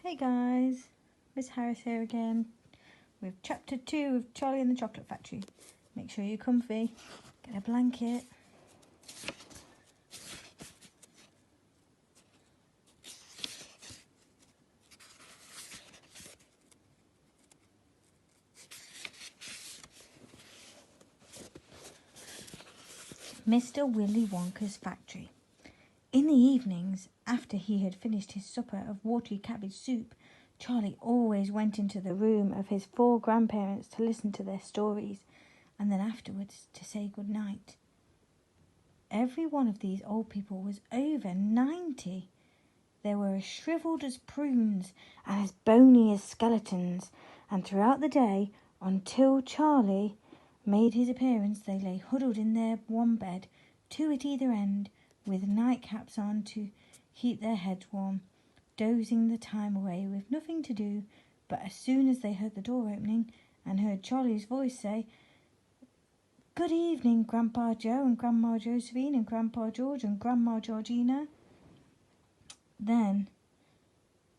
Hey guys, Miss Harris here again with chapter 2 of Charlie and the Chocolate Factory. Make sure you're comfy, get a blanket. Mr. Willy Wonka's factory. In the evenings, after he had finished his supper of watery cabbage soup, Charlie always went into the room of his 4 grandparents to listen to their stories, and then afterwards to say good night. Every one of these old people was over 90. They were as shrivelled as prunes and as bony as skeletons, and throughout the day, until Charlie made his appearance, they lay huddled in their one bed, 2 at either end, with nightcaps on to keep their heads warm, dozing the time away with nothing to do. But as soon as they heard the door opening and heard Charlie's voice say, "Good evening, Grandpa Joe and Grandma Josephine and Grandpa George and Grandma Georgina," then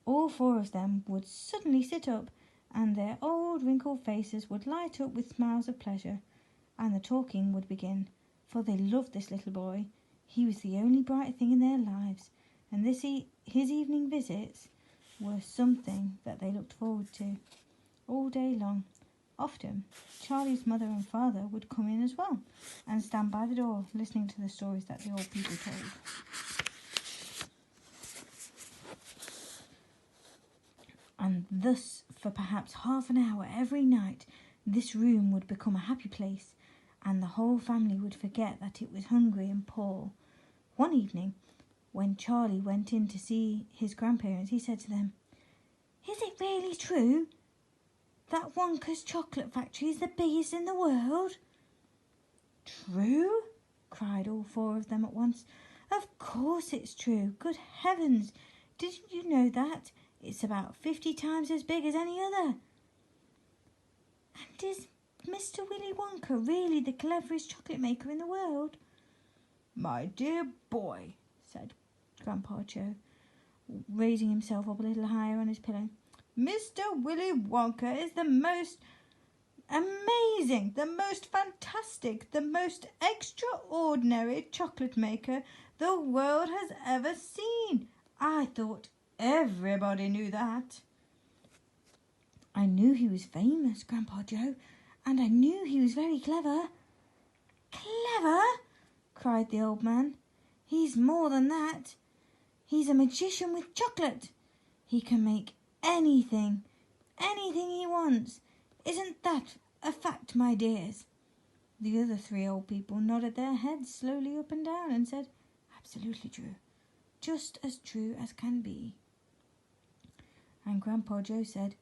all 4 of them would suddenly sit up, and their old wrinkled faces would light up with smiles of pleasure, and the talking would begin, for they loved this little boy. He was the only bright thing in their lives, and his evening visits were something that they looked forward to all day long. Often, Charlie's mother and father would come in as well, and stand by the door, listening to the stories that the old people told. And thus, for perhaps half an hour every night, this room would become a happy place, and the whole family would forget that it was hungry and poor. One evening, when Charlie went in to see his grandparents, he said to them, "Is it really true that Wonka's chocolate factory is the biggest in the world?" "True?" cried all 4 of them at once. "Of course it's true. Good heavens, didn't you know that? It's about 50 times as big as any other." "And is Mr. Willy Wonka really the cleverest chocolate maker in the world?" "My dear boy," said Grandpa Joe, raising himself up a little higher on his pillow, "Mr. Willy Wonka is the most amazing, the most fantastic, the most extraordinary chocolate maker the world has ever seen. I thought everybody knew that." "I knew he was famous, Grandpa Joe, and I knew he was very clever." "Clever?" cried the old man. "He's more than that. He's a magician with chocolate. He can make anything he wants. Isn't that a fact, my dears?" The other 3 old people nodded their heads slowly up and down and said, "Absolutely true. Just as true as can be." And Grandpa Joe said,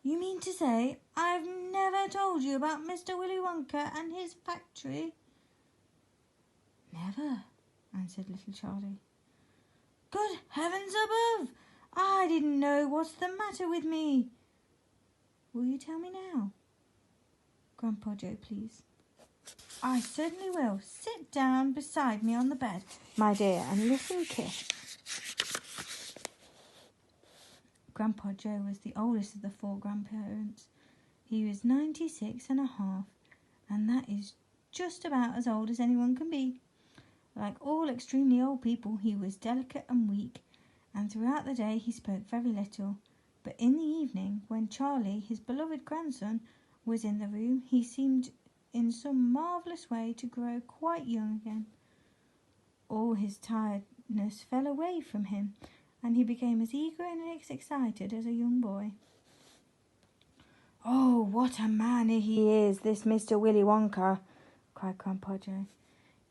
"You mean to say I've never told you about Mr. Willy Wonka and his factory?" "Never," answered little Charlie. "Good heavens above! I didn't know what's the matter with me." "Will you tell me now, Grandpa Joe, please?" "I certainly will. Sit down beside me on the bed, my dear, and listen kiss." Grandpa Joe was the oldest of the 4 grandparents. He was 96 and a half, and that is just about as old as anyone can be. Like all extremely old people, he was delicate and weak, and throughout the day he spoke very little. But in the evening, when Charlie, his beloved grandson, was in the room, he seemed in some marvellous way to grow quite young again. All his tiredness fell away from him, and he became as eager and as excited as a young boy. "Oh, what a man he is, this Mr. Willy Wonka!" cried Grandpa Joe.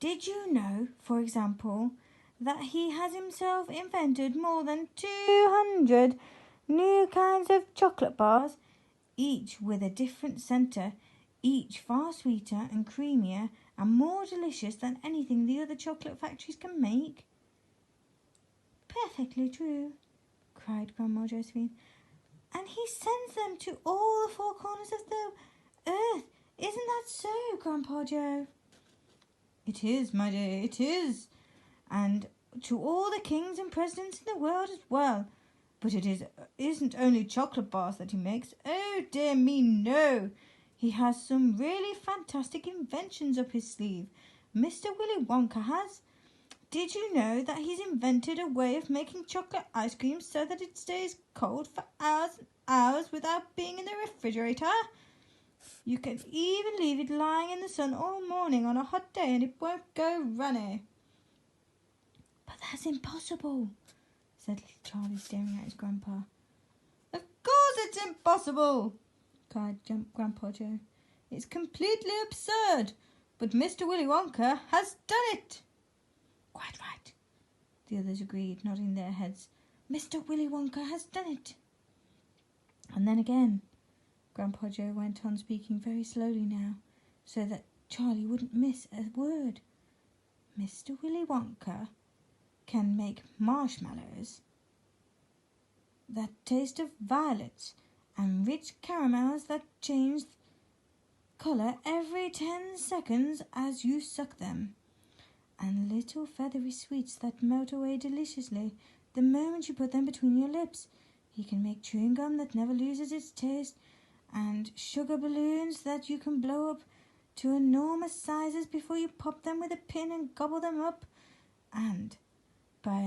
"Did you know, for example, that he has himself invented more than 200 new kinds of chocolate bars, each with a different centre, each far sweeter and creamier and more delicious than anything the other chocolate factories can make?" "Perfectly true," cried Grandma Josephine. "And he sends them to all the 4 corners of the earth. Isn't that so, Grandpa Joe?" "It is, my dear, it is. And to all the kings and presidents in the world as well. But isn't only chocolate bars that he makes. Oh dear me, no! He has some really fantastic inventions up his sleeve. Mr. Willy Wonka has. Did you know that he's invented a way of making chocolate ice cream so that it stays cold for hours and hours without being in the refrigerator? You can even leave it lying in the sun all morning on a hot day and it won't go runny. But that's impossible, said little Charlie, staring at his grandpa. Of course it's impossible, cried Grandpa Joe. It's completely absurd, but Mr. Willy Wonka has done it. Quite right, the others agreed, nodding their heads. Mr. Willy Wonka has done it. And then again, Grandpa Joe went on, speaking very slowly now, so that Charlie wouldn't miss a word. Mr. Willy Wonka can make marshmallows that taste of violets and rich caramels that change colour every 10 seconds as you suck them, and little feathery sweets that melt away deliciously the moment you put them between your lips. He can make chewing gum that never loses its taste, and sugar balloons that you can blow up to enormous sizes before you pop them with a pin and gobble them up, and by